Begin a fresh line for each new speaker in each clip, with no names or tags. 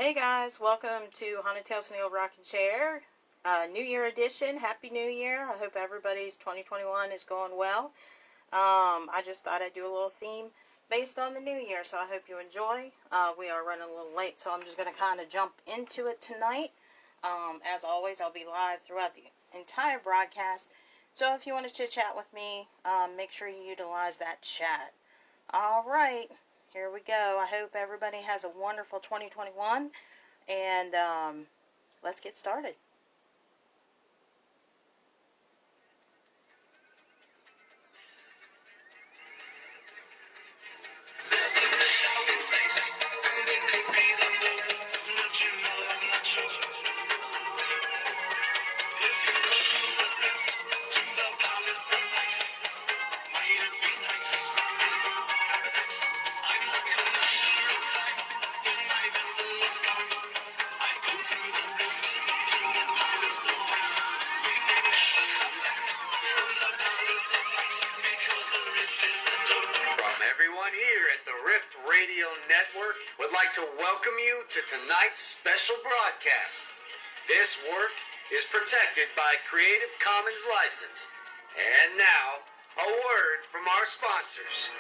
Hey guys, welcome to Haunted Tales in the Old Rocking Chair, New Year edition. Happy New Year. I hope everybody's 2021 is going well. I just thought I'd do a little theme based on the New Year, so I hope you enjoy. We are running a little late, so I'm just going to kind of jump into it tonight. As always, I'll be live throughout the entire broadcast, so if you want to chit-chat with me, make sure you utilize that chat. Alright. Here we go. I hope everybody has a wonderful 2021, and let's get started.
To welcome you to tonight's special broadcast. This work is protected by Creative Commons license. And now, a word from our sponsors.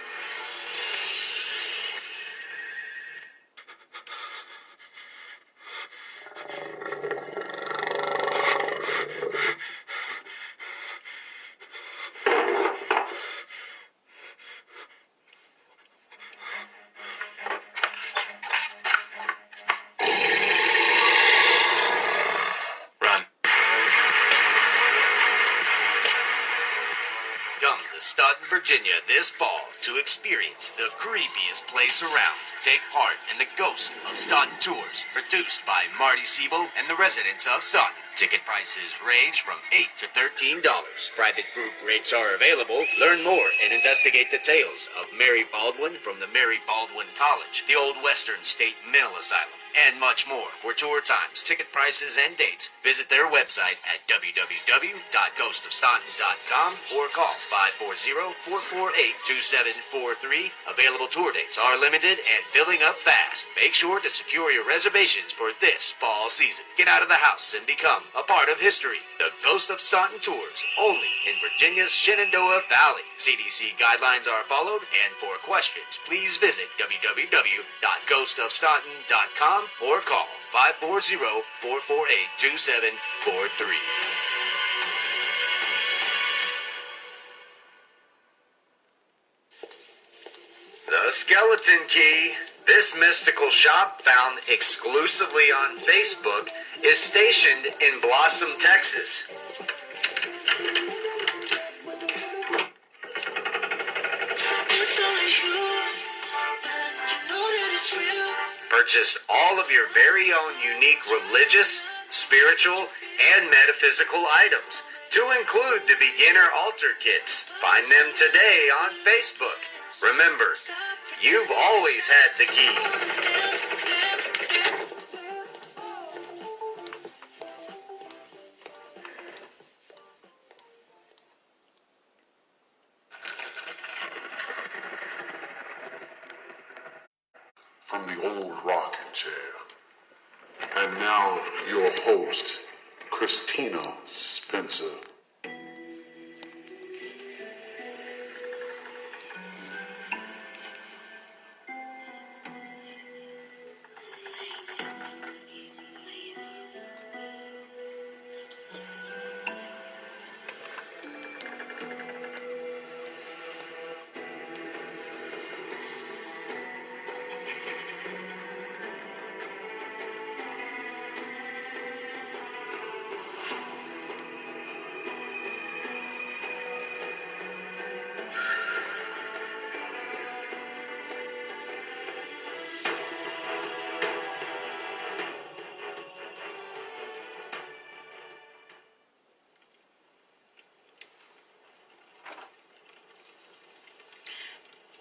Staunton, Virginia this fall to experience the creepiest place around. Take part in the Ghost of Staunton Tours, produced by Marty Siebel and the residents of Staunton. Ticket prices range from $8 to $13. Private group rates are available. Learn more and investigate the tales of Mary Baldwin from the Mary Baldwin College, the Old Western State Mental Asylum, and much more. For tour times, ticket prices, and dates, visit their website at www.ghostofstaunton.com or call 540-448-2743. Available tour dates are limited and filling up fast. Make sure to secure your reservations for this fall season. Get out of the house and become a part of history. The Ghost of Staunton Tours, only in Virginia's Shenandoah Valley. CDC guidelines are followed, and for questions, please visit www.ghostofstaunton.com or call 540-448-2743. The Skeleton Key. This mystical shop, found exclusively on Facebook, is stationed in Blossom, Texas. Purchase all of your very own unique religious, spiritual, and metaphysical items, to include the beginner altar kits. Find them today on Facebook. Remember, you've always had the key.
From the old rocking chair. And now your host, Christina Spencer.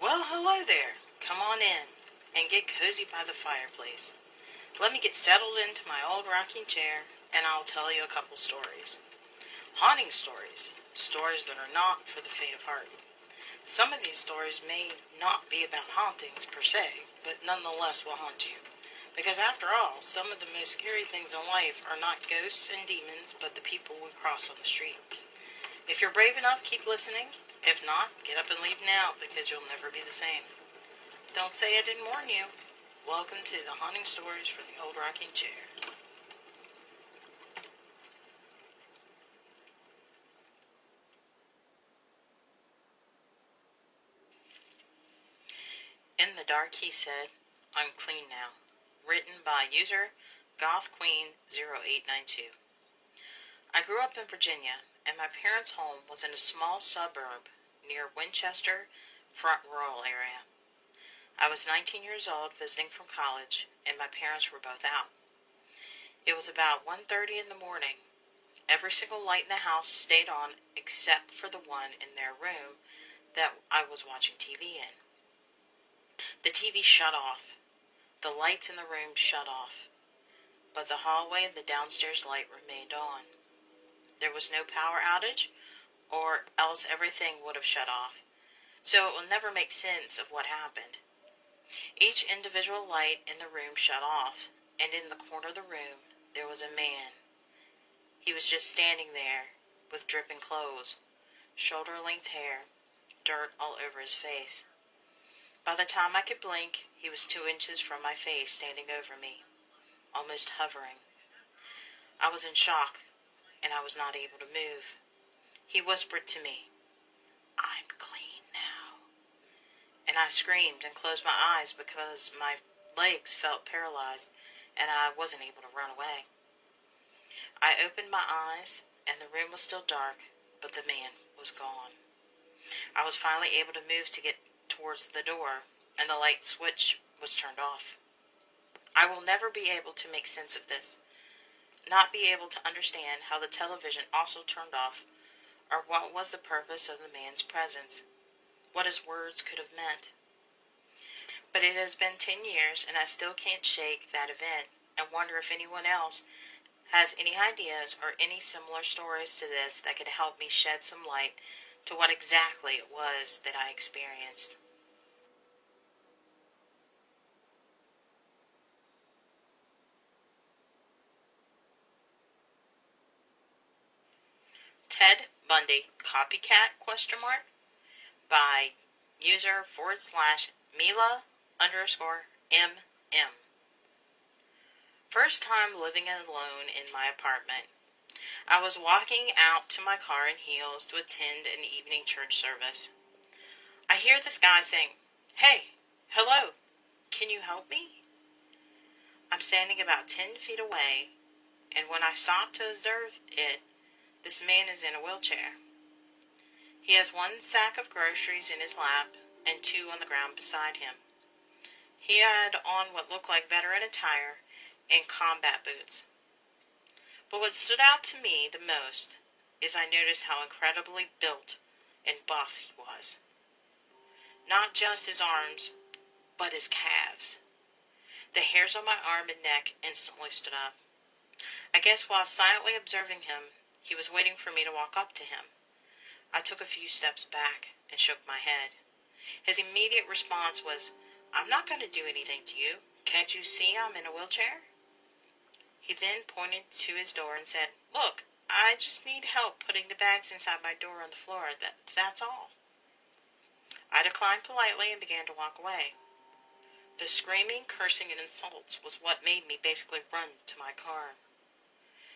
Well, hello there. Come on in and get cozy by the fireplace. Let me get settled into my old rocking chair, and I'll tell you a couple stories. Haunting stories. Stories that are not for the faint of heart. Some of these stories may not be about hauntings per se, but nonetheless will haunt you. Because after all, some of the most scary things in life are not ghosts and demons, but the people we cross on the street. If you're brave enough, keep listening. If not, get up and leave now, because you'll never be the same. Don't say I didn't warn you. Welcome to the Haunting Stories from the Old Rocking Chair. In the dark, he said, I'm clean now. Written by user GothQueen0892. I grew up in Virginia, and my parents' home was in a small suburb near Winchester, Front Rural area. I was 19 years old, visiting from college, and my parents were both out. It was about 1:30 in the morning. Every single light in the house stayed on except for the one in their room that I was watching TV in. The TV shut off. The lights in the room shut off. But the hallway and the downstairs light remained on. There was no power outage, or else everything would have shut off. So it will never make sense of what happened. Each individual light in the room shut off, and in the corner of the room there was a man. He was just standing there, with dripping clothes, shoulder-length hair, dirt all over his face. By the time I could blink, he was 2 inches from my face, standing over me, almost hovering. I was in shock, and I was not able to move. He whispered to me, I'm clean now. And I screamed and closed my eyes because my legs felt paralyzed, and I wasn't able to run away. I opened my eyes, and the room was still dark, but the man was gone. I was finally able to move to get towards the door, and the light switch was turned off. I will never be able to make sense of this, not be able to understand how the television also turned off, or what was the purpose of the man's presence, what his words could have meant. But it has been 10 years, and I still can't shake that event, and wonder if anyone else has any ideas or any similar stories to this that could help me shed some light to what exactly it was that I experienced. Ted Bundy Copycat ? By user /Mila_MM. First time living alone in my apartment. I was walking out to my car in heels to attend an evening church service. I hear this guy saying, Hey, hello, can you help me? I'm standing about 10 feet away, and when I stop to observe it, this man is in a wheelchair. He has 1 sack of groceries in his lap and 2 on the ground beside him. He had on what looked like veteran attire and combat boots. But what stood out to me the most is I noticed how incredibly built and buff he was. Not just his arms, but his calves. The hairs on my arm and neck instantly stood up. I guess while silently observing him, he was waiting for me to walk up to him. I took a few steps back and shook my head. His immediate response was, I'm not going to do anything to you. Can't you see I'm in a wheelchair? He then pointed to his door and said, Look, I just need help putting the bags inside my door on the floor. That's all. I declined politely and began to walk away. The screaming, cursing, and insults was what made me basically run to my car.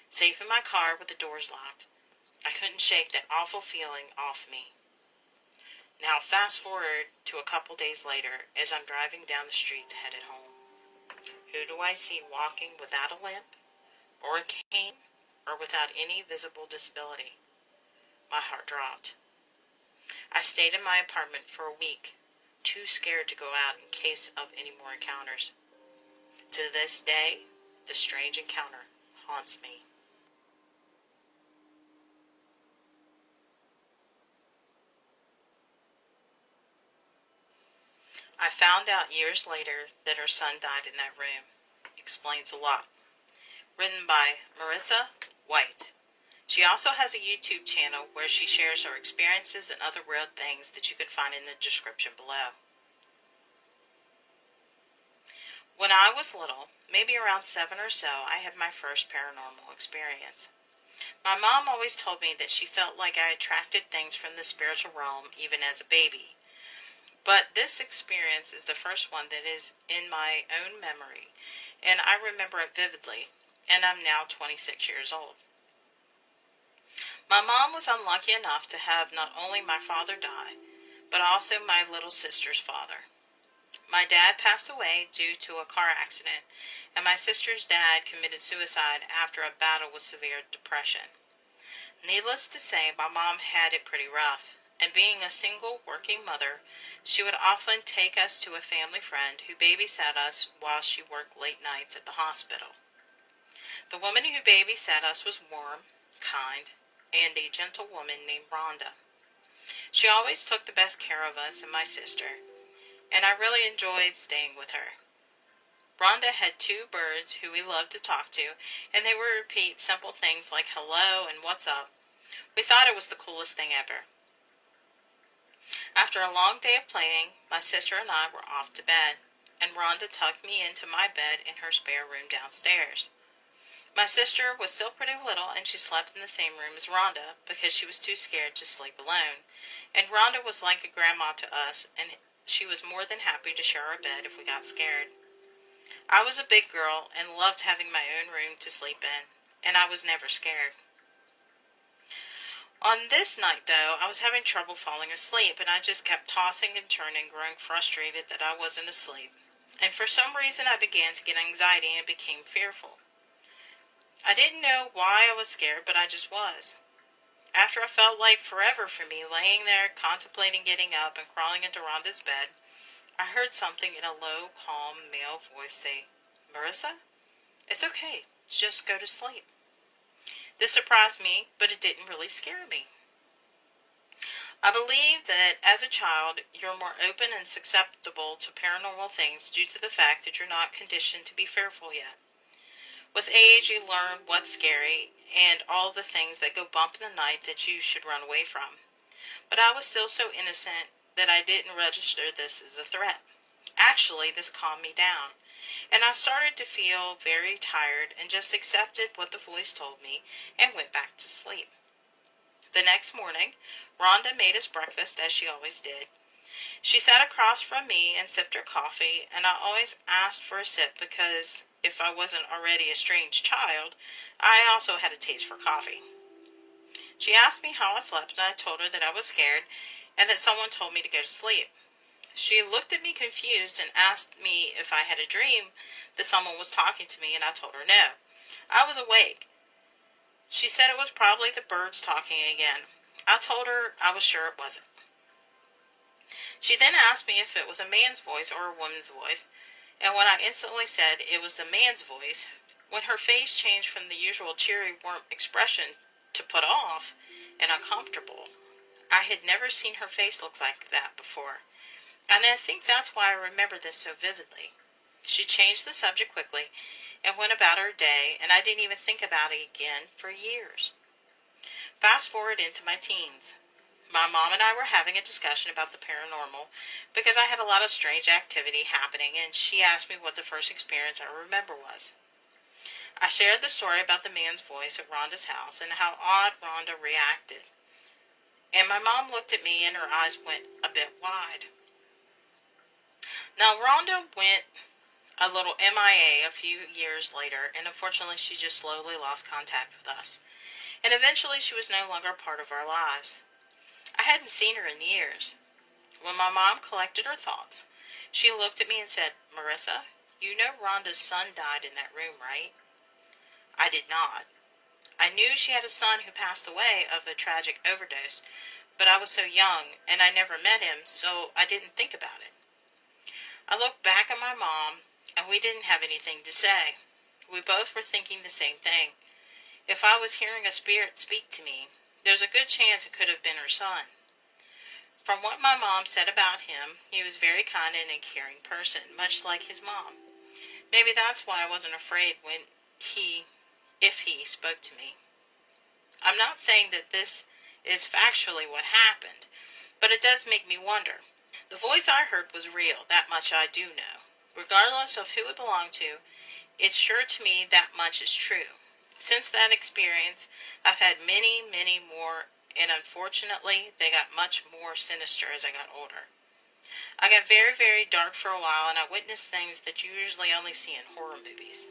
Safe in my car with the doors locked, I couldn't shake that awful feeling off me. Now fast forward to a couple days later as I'm driving down the street headed home. Who do I see walking without a limp, or a cane, or without any visible disability? My heart dropped. I stayed in my apartment for a week, too scared to go out in case of any more encounters. To this day, the strange encounter haunts me. I found out years later that her son died in that room. Explains a lot. Written by Marissa White. She also has a YouTube channel where she shares her experiences and other weird things that you can find in the description below. When I was little, maybe around 7 or so, I had my first paranormal experience. My mom always told me that she felt like I attracted things from the spiritual realm even as a baby. But this experience is the first one that is in my own memory, and I remember it vividly, and I'm now 26 years old. My mom was unlucky enough to have not only my father die, but also my little sister's father. My dad passed away due to a car accident, and my sister's dad committed suicide after a battle with severe depression. Needless to say, my mom had it pretty rough, and being a single working mother, she would often take us to a family friend who babysat us while she worked late nights at the hospital. The woman who babysat us was warm, kind, and a gentle woman named Rhonda. She always took the best care of us and my sister, and I really enjoyed staying with her. Rhonda had 2 birds who we loved to talk to, and they would repeat simple things like hello and what's up. We thought it was the coolest thing ever. After a long day of playing, my sister and I were off to bed, and Rhonda tucked me into my bed in her spare room downstairs. My sister was still pretty little, and she slept in the same room as Rhonda because she was too scared to sleep alone, and Rhonda was like a grandma to us, and she was more than happy to share our bed if we got scared. I was a big girl and loved having my own room to sleep in, and I was never scared. On this night, though, I was having trouble falling asleep, and I just kept tossing and turning, growing frustrated that I wasn't asleep. And for some reason, I began to get anxiety and became fearful. I didn't know why I was scared, but I just was. After I felt like forever for me, laying there, contemplating getting up and crawling into Rhonda's bed, I heard something in a low, calm male voice say, "Marissa, it's okay. Just go to sleep." This surprised me, but it didn't really scare me. I believe that as a child, you're more open and susceptible to paranormal things due to the fact that you're not conditioned to be fearful yet. With age, you learn what's scary and all the things that go bump in the night that you should run away from. But I was still so innocent that I didn't register this as a threat. Actually, this calmed me down, and I started to feel very tired and just accepted what the voice told me and went back to sleep. The next morning, Rhonda made us breakfast as she always did. She sat across from me and sipped her coffee, and I always asked for a sip because if I wasn't already a strange child, I also had a taste for coffee. She asked me how I slept, and I told her that I was scared and that someone told me to go to sleep. She looked at me confused and asked me if I had a dream that someone was talking to me, and I told her no. I was awake. She said it was probably the birds talking again. I told her I was sure it wasn't. She then asked me if it was a man's voice or a woman's voice, and when I instantly said it was the man's voice, when her face changed from the usual cheery, warm expression to put off and uncomfortable. I had never seen her face look like that before, and I think that's why I remember this so vividly. She changed the subject quickly and went about her day, and I didn't even think about it again for years. Fast forward into my teens. My mom and I were having a discussion about the paranormal because I had a lot of strange activity happening, and she asked me what the first experience I remember was. I shared the story about the man's voice at Rhonda's house and how odd Rhonda reacted. And my mom looked at me and her eyes went a bit wide. Now, Rhonda went a little MIA a few years later, and unfortunately she just slowly lost contact with us. And eventually she was no longer a part of our lives. I hadn't seen her in years. When my mom collected her thoughts, she looked at me and said, "Marissa, you know Rhonda's son died in that room, right?" I did not. I knew she had a son who passed away of a tragic overdose, but I was so young, and I never met him, so I didn't think about it. I looked back at my mom, and we didn't have anything to say. We both were thinking the same thing. If I was hearing a spirit speak to me, there's a good chance it could have been her son. From what my mom said about him, he was a very kind and a caring person, much like his mom. Maybe that's why I wasn't afraid if he spoke to me. I'm not saying that this is factually what happened, but it does make me wonder. The voice I heard was real, that much I do know. Regardless of who it belonged to, it's sure to me that much is true. Since that experience, I've had many, many more, and unfortunately, they got much more sinister as I got older. I got very, very dark for a while, and I witnessed things that you usually only see in horror movies.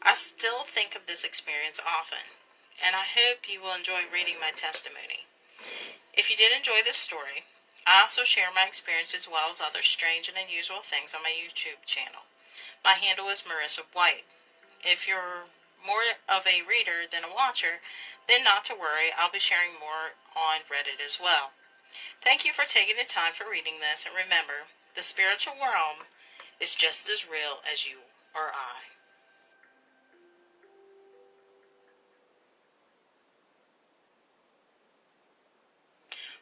I still think of this experience often, and I hope you will enjoy reading my testimony. If you did enjoy this story, I also share my experience as well as other strange and unusual things on my YouTube channel. My handle is Marissa White. If you're more of a reader than a watcher, then not to worry, I'll be sharing more on Reddit as well. Thank you for taking the time for reading this, and remember, the spiritual realm is just as real as you or I.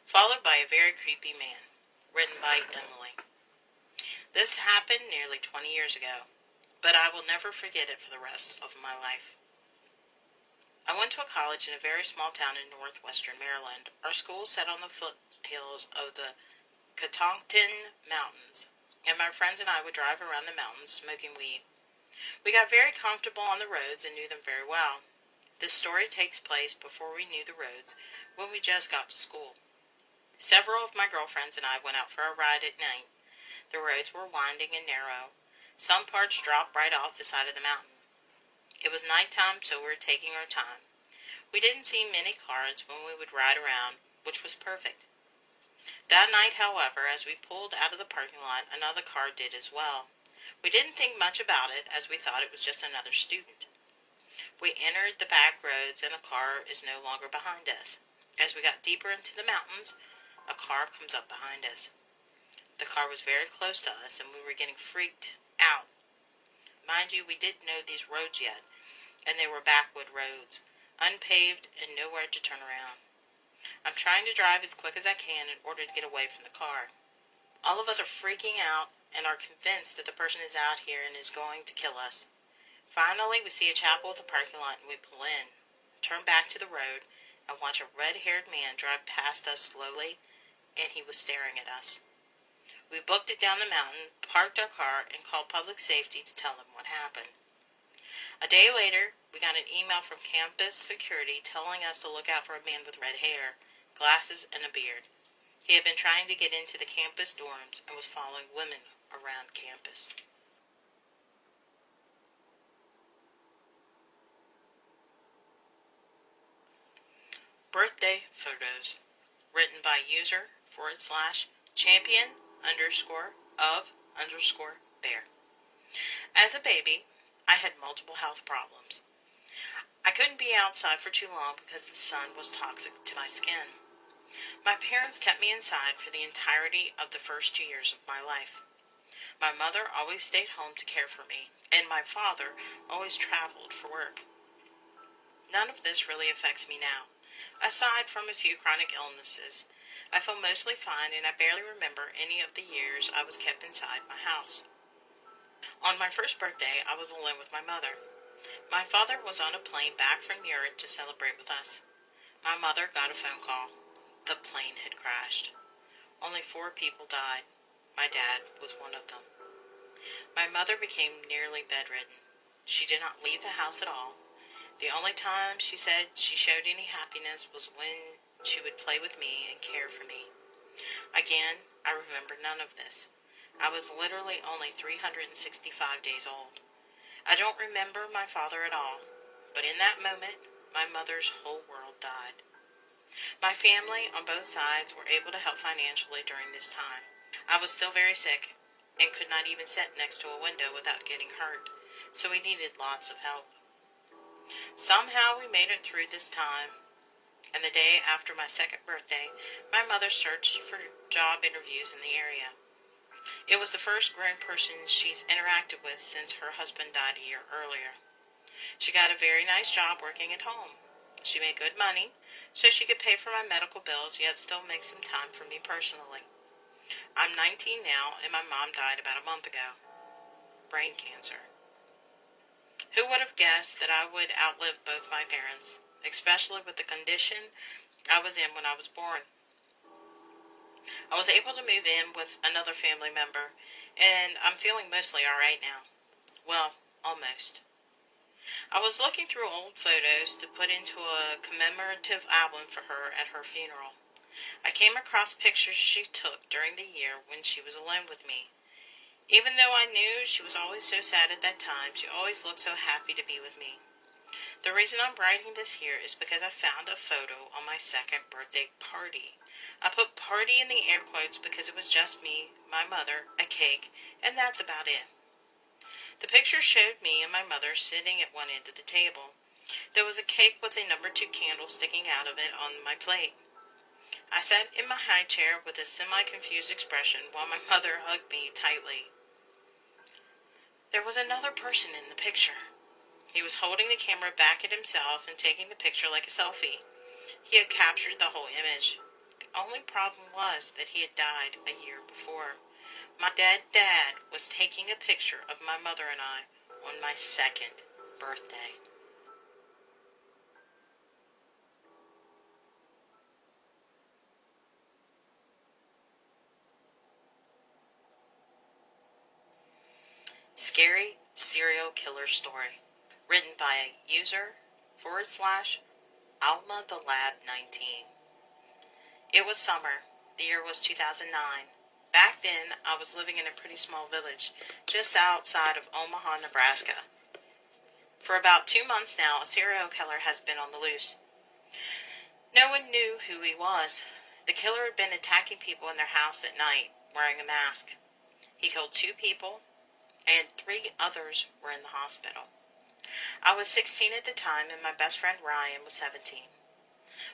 Followed by A Very Creepy Man, written by Emily. This happened nearly 20 years ago, but I will never forget it for the rest of my life. I went to a college in a very small town in northwestern Maryland. Our school sat on the foothills of the Catoctin Mountains, and my friends and I would drive around the mountains smoking weed. We got very comfortable on the roads and knew them very well. This story takes place before we knew the roads, when we just got to school. Several of my girlfriends and I went out for a ride at night. The roads were winding and narrow. Some parts dropped right off the side of the mountain. It was nighttime, so we were taking our time. We didn't see many cars when we would ride around, which was perfect. That night, however, as we pulled out of the parking lot, another car did as well. We didn't think much about it, as we thought it was just another student. We entered the back roads, and the car is no longer behind us. As we got deeper into the mountains, a car comes up behind us. The car was very close to us, and we were getting freaked out. Mind you, we didn't know these roads yet, and they were backwood roads, unpaved and nowhere to turn around. I'm trying to drive as quick as I can in order to get away from the car. All of us are freaking out and are convinced that the person is out here and is going to kill us. Finally, we see a chapel at the parking lot, and we pull in, turn back to the road, and watch a red-haired man drive past us slowly, and he was staring at us. We booked it down the mountain, parked our car, and called public safety to tell them what happened. A day later, we got an email from campus security telling us to look out for a man with red hair, glasses, and a beard. He had been trying to get into the campus dorms and was following women around campus. Birthday photos, written by user/champion_of_bear. As a baby, I had multiple health problems. I couldn't be outside for too long because the sun was toxic to my skin. My parents kept me inside for the entirety of the first 2 years of my life. My mother always stayed home to care for me, and my father always traveled for work. None of this really affects me now. Aside from a few chronic illnesses, I feel mostly fine, and I barely remember any of the years I was kept inside my house. On my first birthday, I was alone with my mother. My father was on a plane back from Europe to celebrate with us. My mother got a phone call. The plane had crashed. Only 4 people died. My dad was one of them. My mother became nearly bedridden. She did not leave the house at all. The only time she said she showed any happiness was when she would play with me and care for me. Again, I remember none of this. I was literally only 365 days old. I don't remember my father at all, but in that moment, my mother's whole world died. My family on both sides were able to help financially during this time. I was still very sick and could not even sit next to a window without getting hurt, so we needed lots of help. Somehow we made it through this time, and the day after my second birthday, my mother searched for job interviews in the area. It was the first grown person she's interacted with since her husband died a year earlier. She got a very nice job working at home. She made good money, so she could pay for my medical bills, yet still make some time for me personally. I'm 19 now, and my mom died about a month ago. Brain cancer. Who would have guessed that I would outlive both my parents, especially with the condition I was in when I was born? I was able to move in with another family member, and I'm feeling mostly alright now. Well, almost. I was looking through old photos to put into a commemorative album for her at her funeral. I came across pictures she took during the year when she was alone with me. Even though I knew she was always so sad at that time, she always looked so happy to be with me. The reason I'm writing this here is because I found a photo on my second birthday party. I put party in the air quotes because it was just me, my mother, a cake, and that's about it. The picture showed me and my mother sitting at one end of the table. There was a cake with a number 2 candle sticking out of it on my plate. I sat in my high chair with a semi-confused expression while my mother hugged me tightly. There was another person in the picture. He was holding the camera back at himself and taking the picture like a selfie. He had captured the whole image. The only problem was that he had died a year before. My dead dad was taking a picture of my mother and I on my second birthday. Scary Serial Killer Story. Written by user/Alma the Lab 19. It was summer. The year was 2009. Back then, I was living in a pretty small village, just outside of Omaha, Nebraska. For about 2 months now, a serial killer has been on the loose. No one knew who he was. The killer had been attacking people in their house at night, wearing a mask. He killed 2 people, and 3 others were in the hospital. I was 16 at the time, and my best friend Ryan was 17.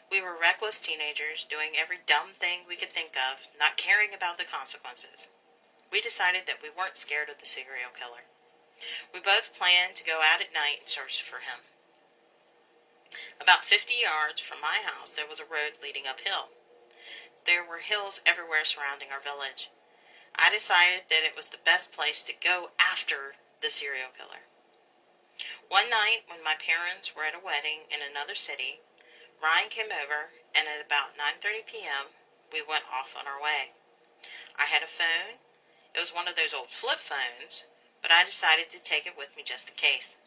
We were reckless teenagers, doing every dumb thing we could think of, not caring about the consequences. We decided that we weren't scared of the serial killer. We both planned to go out at night and search for him. About 50 yards from my house, there was a road leading uphill. There were hills everywhere surrounding our village. I decided that it was the best place to go after the serial killer. One night, when my parents were at a wedding in another city, Ryan came over, and at about 9:30 p.m., we went off on our way. I had a phone. It was one of those old flip phones, but I decided to take it with me just in case.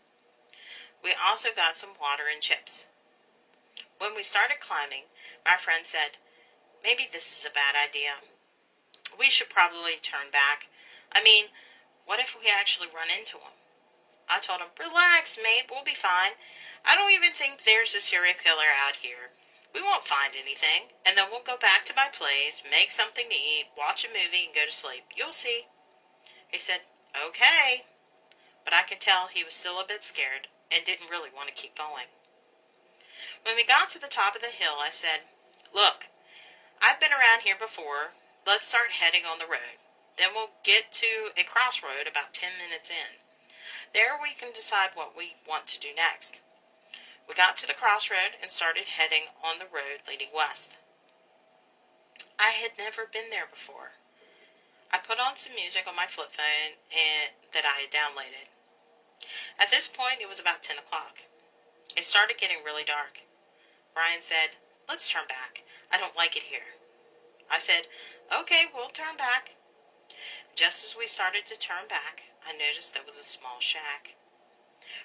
We also got some water and chips. When we started climbing, my friend said, "Maybe this is a bad idea. We should probably turn back. I mean, what if we actually run into him?" I told him, "Relax, mate, we'll be fine. I don't even think there's a serial killer out here. We won't find anything, and then we'll go back to my place, make something to eat, watch a movie, and go to sleep. You'll see." He said, "Okay," but I could tell he was still a bit scared and didn't really want to keep going. When we got to the top of the hill, I said, "Look, I've been around here before. Let's start heading on the road. Then we'll get to a crossroad about 10 minutes in. There we can decide what we want to do next." We got to the crossroad and started heading on the road leading west. I had never been there before. I put on some music on my flip phone that I had downloaded. At this point, it was about 10 o'clock. It started getting really dark. Ryan said, "Let's turn back. I don't like it here." I said, "Okay, we'll turn back." Just as we started to turn back, I noticed there was a small shack.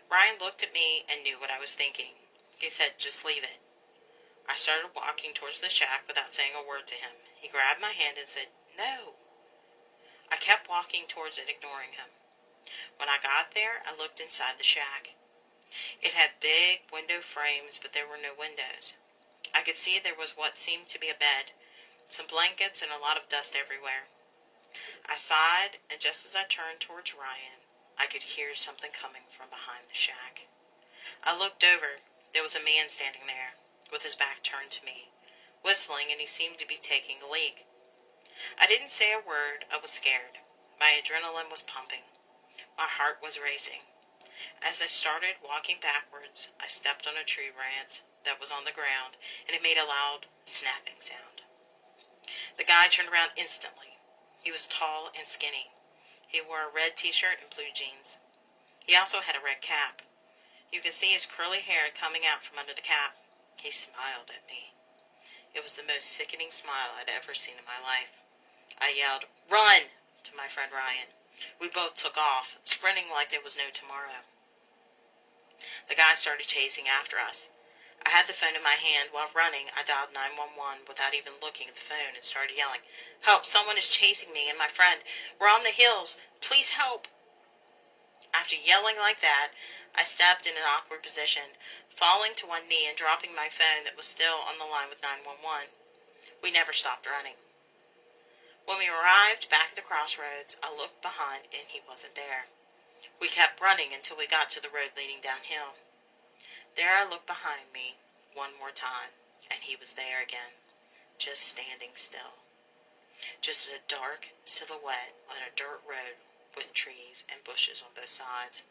Ryan looked at me and knew what I was thinking. He said, "Just leave it." I started walking towards the shack without saying a word to him. He grabbed my hand and said, "No." I kept walking towards it, ignoring him. When I got there, I looked inside the shack. It had big window frames, but there were no windows. I could see there was what seemed to be a bed, some blankets, and a lot of dust everywhere. I sighed, and just as I turned towards Ryan, I could hear something coming from behind the shack. I looked over. There was a man standing there, with his back turned to me, whistling, and he seemed to be taking a leak. I didn't say a word. I was scared. My adrenaline was pumping. My heart was racing. As I started walking backwards, I stepped on a tree branch that was on the ground, and it made a loud snapping sound. The guy turned around instantly. He was tall and skinny. He wore a red t-shirt and blue jeans. He also had a red cap. You could see his curly hair coming out from under the cap. He smiled at me. It was the most sickening smile I'd ever seen in my life. I yelled, "Run!" to my friend Ryan. We both took off, sprinting like there was no tomorrow. The guy started chasing after us. I had the phone in my hand. While running, I dialed 911 without even looking at the phone and started yelling, "Help! Someone is chasing me and my friend. We're on the hills. Please help!" After yelling like that, I stepped in an awkward position, falling to one knee and dropping my phone that was still on the line with 911. We never stopped running. When we arrived back at the crossroads, I looked behind and he wasn't there. We kept running until we got to the road leading downhill. There I looked behind me one more time, and he was there again, just standing still. Just a dark silhouette on a dirt road with trees and bushes on both sides.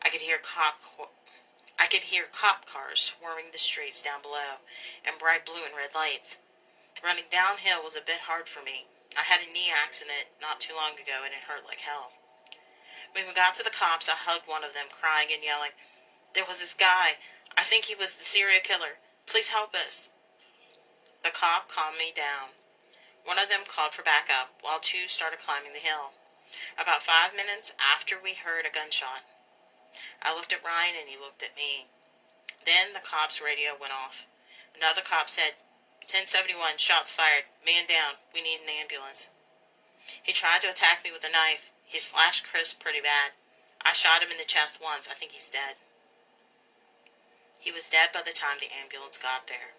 I could hear cop cars swarming the streets down below, and bright blue and red lights. Running downhill was a bit hard for me. I had a knee accident not too long ago, and it hurt like hell. When we got to the cops, I hugged one of them, crying and yelling, "There was this guy. I think he was the serial killer. Please help us." The cop calmed me down. One of them called for backup, while two started climbing the hill. About 5 minutes after, we heard a gunshot. I looked at Ryan and he looked at me. Then the cop's radio went off. Another cop said, 1071, shots fired. Man down. We need an ambulance. He tried to attack me with a knife. He slashed Chris pretty bad. I shot him in the chest once. I think he's dead. He was dead by the time the ambulance got there.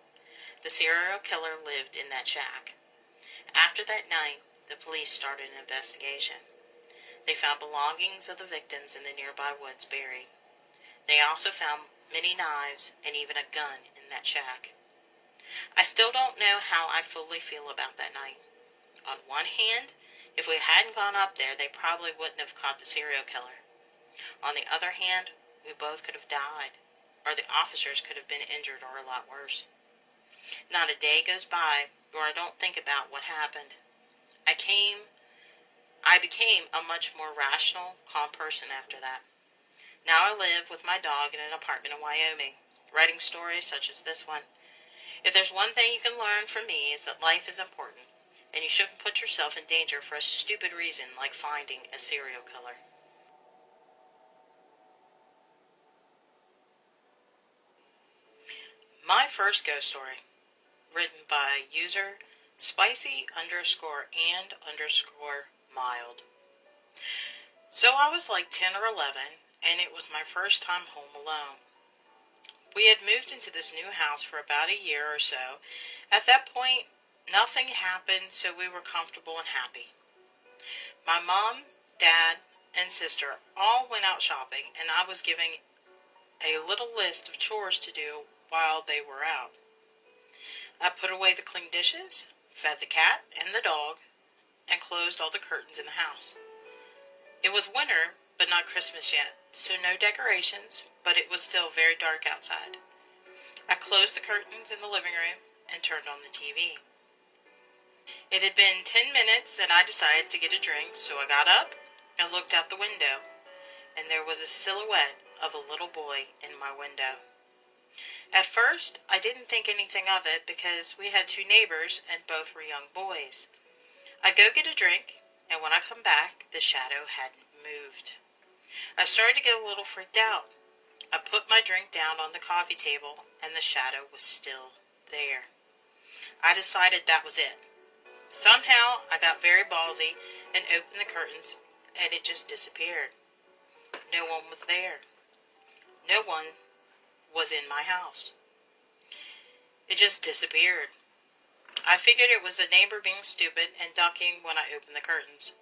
The serial killer lived in that shack. After that night, the police started an investigation. They found belongings of the victims in the nearby woods buried. They also found many knives and even a gun in that shack. I still don't know how I fully feel about that night. On one hand, if we hadn't gone up there, they probably wouldn't have caught the serial killer. On the other hand, we both could have died, or the officers could have been injured or a lot worse. Not a day goes by where I don't think about what happened. I became a much more rational, calm person after that. Now I live with my dog in an apartment in Wyoming, writing stories such as this one. If there's one thing you can learn from me, is that life is important, and you shouldn't put yourself in danger for a stupid reason like finding a serial killer. My first ghost story, written by user spicy_and_mild. So I was like 10 or 11, and it was my first time home alone. We had moved into this new house for about a year or so. At that point, nothing happened, so we were comfortable and happy. My mom, dad, and sister all went out shopping, and I was given a little list of chores to do while they were out. I put away the clean dishes, fed the cat and the dog, and closed all the curtains in the house. It was winter, but not Christmas yet, so no decorations, but it was still very dark outside. I closed the curtains in the living room and turned on the TV. It had been 10 minutes and I decided to get a drink, so I got up and looked out the window, and there was a silhouette of a little boy in my window. At first, I didn't think anything of it because we had two neighbors and both were young boys. I go get a drink, and when I come back, the shadow hadn't moved. I started to get a little freaked out. I put my drink down on the coffee table, and the shadow was still there. I decided that was it. Somehow, I got very ballsy and opened the curtains, and it just disappeared. No one was there. No one was in my house. It just disappeared. I figured it was a neighbor being stupid and ducking when I opened the curtains.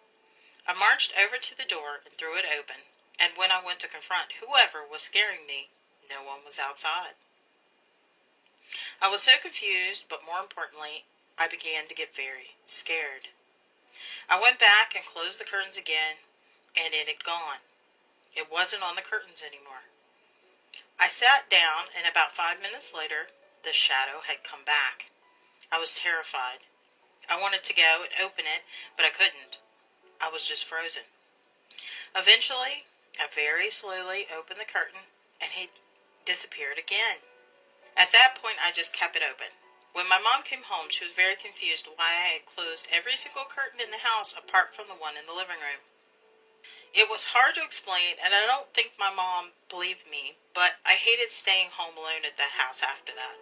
I marched over to the door and threw it open, and when I went to confront whoever was scaring me, no one was outside. I was so confused, but more importantly, I began to get very scared. I went back and closed the curtains again, and it had gone. It wasn't on the curtains anymore. I sat down, and about 5 minutes later, the shadow had come back. I was terrified. I wanted to go and open it, but I couldn't. I was just frozen. Eventually, I very slowly opened the curtain, and he disappeared again. At that point, I just kept it open. When my mom came home, she was very confused why I had closed every single curtain in the house apart from the one in the living room. It was hard to explain, and I don't think my mom believed me, but I hated staying home alone at that house after that.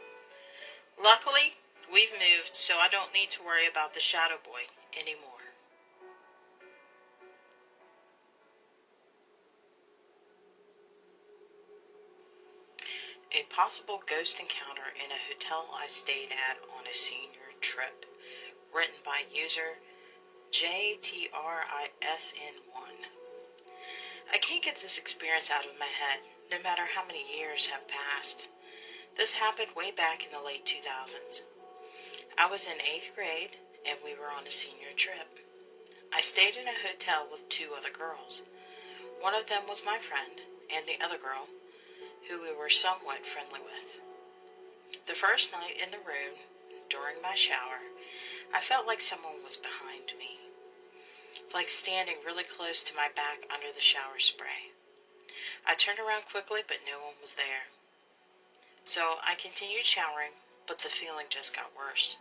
Luckily, we've moved, so I don't need to worry about the Shadow Boy anymore. A possible ghost encounter in a hotel I stayed at on a senior trip. Written by user JTRISN1. I can't get this experience out of my head, no matter how many years have passed. This happened way back in the late 2000s. I was in 8th grade, and we were on a senior trip. I stayed in a hotel with 2 other girls. One of them was my friend, and the other girl, who we were somewhat friendly with. The first night in the room, during my shower, I felt like someone was behind me, like standing really close to my back under the shower spray. I turned around quickly, but no one was there. So I continued showering, but the feeling just got worse.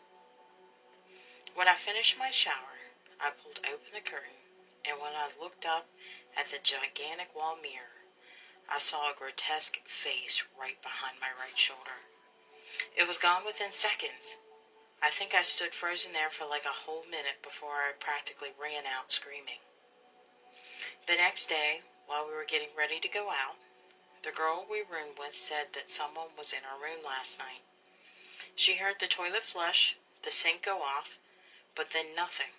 When I finished my shower, I pulled open the curtain, and when I looked up at the gigantic wall mirror, I saw a grotesque face right behind my right shoulder. It was gone within seconds. I think I stood frozen there for like a whole minute before I practically ran out screaming. The next day, while we were getting ready to go out, the girl we roomed with said that someone was in our room last night. She heard the toilet flush, the sink go off, but then nothing.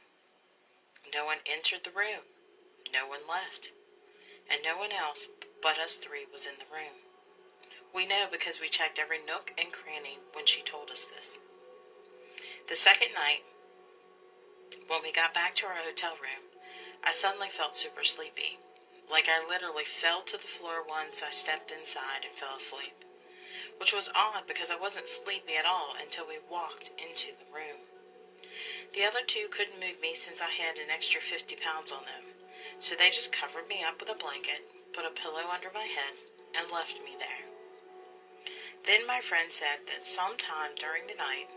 No one entered the room. No one left. And no one else but us 3 was in the room. We know because we checked every nook and cranny when she told us this. The second night, when we got back to our hotel room, I suddenly felt super sleepy. Like I literally fell to the floor once I stepped inside and fell asleep. Which was odd because I wasn't sleepy at all until we walked into the room. The other 2 couldn't move me since I had an extra 50 pounds on them, so they just covered me up with a blanket, put a pillow under my head, and left me there. Then my friend said that sometime during the night,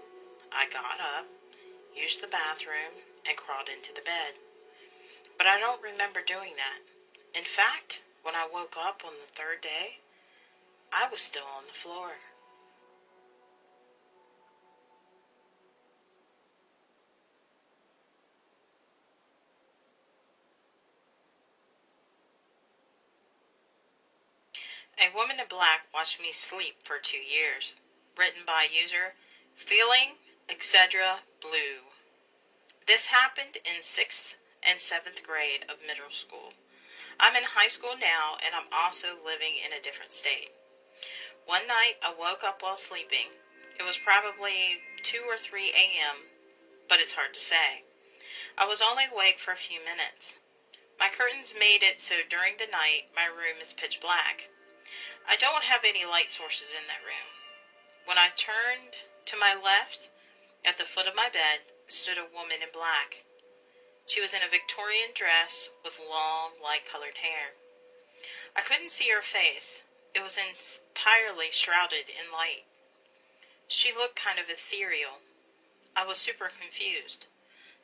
I got up, used the bathroom, and crawled into the bed. But I don't remember doing that. In fact, when I woke up on the 3rd day, I was still on the floor. A woman in black watched me sleep for 2 years. Written by user feelingetcblue. This happened in 6th and 7th grade of middle school. I'm in high school now, and I'm also living in a different state. One night, I woke up while sleeping. It was probably 2 or 3 a.m., but it's hard to say. I was only awake for a few minutes. My curtains made it so during the night, my room is pitch black. I don't have any light sources in that room. When I turned to my left, at the foot of my bed, stood a woman in black. She was in a Victorian dress with long, light-colored hair. I couldn't see her face. It was entirely shrouded in light. She looked kind of ethereal. I was super confused,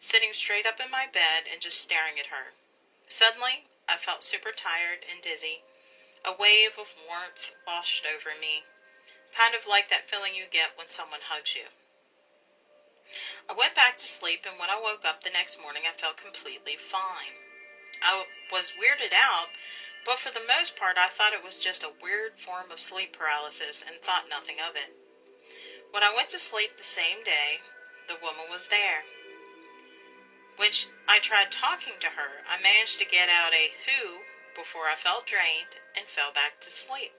sitting straight up in my bed and just staring at her. Suddenly, I felt super tired and dizzy. A wave of warmth washed over me, kind of like that feeling you get when someone hugs you. I went back to sleep, and when I woke up the next morning, I felt completely fine. I was weirded out, but for the most part, I thought it was just a weird form of sleep paralysis and thought nothing of it. When I went to sleep the same day, the woman was there. When I tried talking to her, I managed to get out a who before I felt drained and fell back to sleep.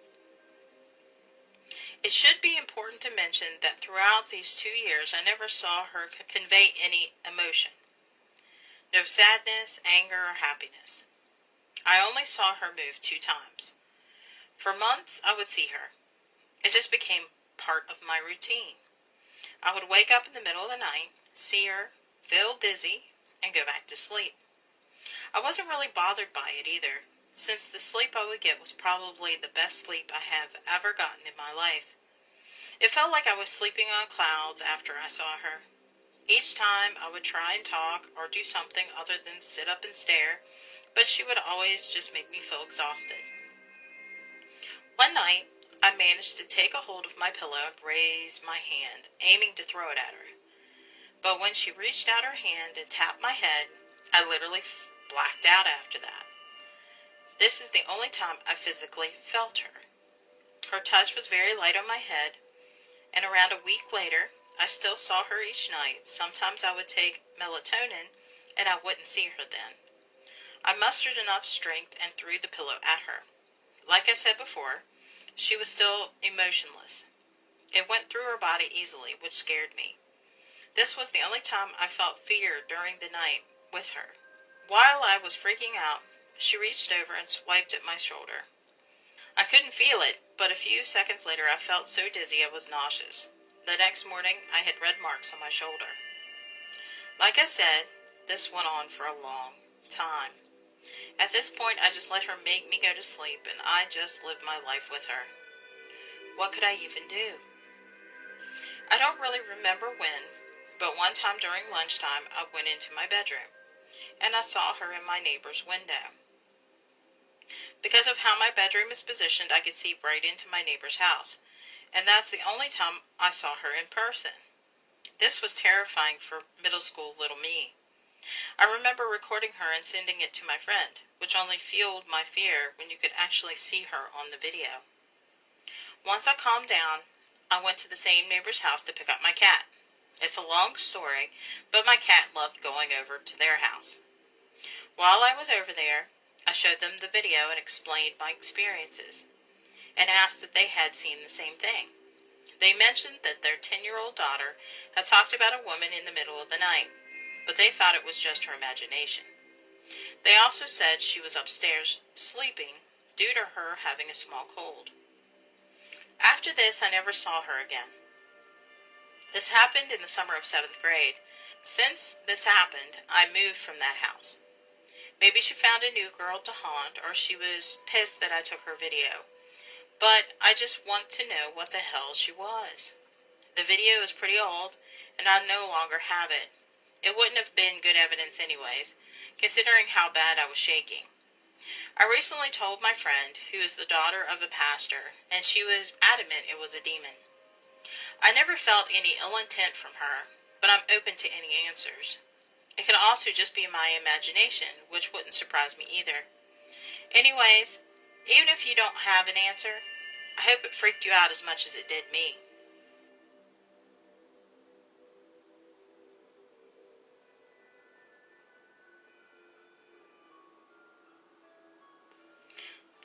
It should be important to mention that throughout these 2 years, I never saw her convey any emotion. No sadness, anger, or happiness. I only saw her move 2 times. For months, I would see her. It just became part of my routine. I would wake up in the middle of the night, see her, feel dizzy, and go back to sleep. I wasn't really bothered by it either, since the sleep I would get was probably the best sleep I have ever gotten in my life. It felt like I was sleeping on clouds after I saw her. Each time I would try and talk or do something other than sit up and stare, but she would always just make me feel exhausted. One night, I managed to take a hold of my pillow and raise my hand, aiming to throw it at her. But when she reached out her hand and tapped my head, I literally blacked out after that. This is the only time I physically felt her. Her touch was very light on my head, and around a week later, I still saw her each night. Sometimes I would take melatonin, and I wouldn't see her then. I mustered enough strength and threw the pillow at her. Like I said before, she was still emotionless. It went through her body easily, which scared me. This was the only time I felt fear during the night with her. While I was freaking out, she reached over and swiped at my shoulder. I couldn't feel it, but a few seconds later I felt so dizzy I was nauseous. The next morning I had red marks on my shoulder. Like I said, this went on for a long time. At this point I just let her make me go to sleep, and I just lived my life with her. What could I even do? I don't really remember when, but one time during lunchtime I went into my bedroom, and I saw her in my neighbor's window. Because of how my bedroom is positioned, I could see right into my neighbor's house, and that's the only time I saw her in person. This was terrifying for middle school little me. I remember recording her and sending it to my friend, which only fueled my fear when you could actually see her on the video. Once I calmed down, I went to the same neighbor's house to pick up my cat. It's a long story, but my cat loved going over to their house. While I was over there, I showed them the video and explained my experiences, and asked if they had seen the same thing. They mentioned that their 10-year-old daughter had talked about a woman in the middle of the night, but they thought it was just her imagination. They also said she was upstairs sleeping due to her having a small cold. After this, I never saw her again. This happened in the summer of 7th grade. Since this happened, I moved from that house. Maybe she found a new girl to haunt, or she was pissed that I took her video. But I just want to know what the hell she was. The video is pretty old, and I no longer have it. It wouldn't have been good evidence anyways, considering how bad I was shaking. I recently told my friend, who is the daughter of a pastor, and she was adamant it was a demon. I never felt any ill intent from her, but I'm open to any answers. It could also just be my imagination, which wouldn't surprise me either. Anyways, even if you don't have an answer, I hope it freaked you out as much as it did me.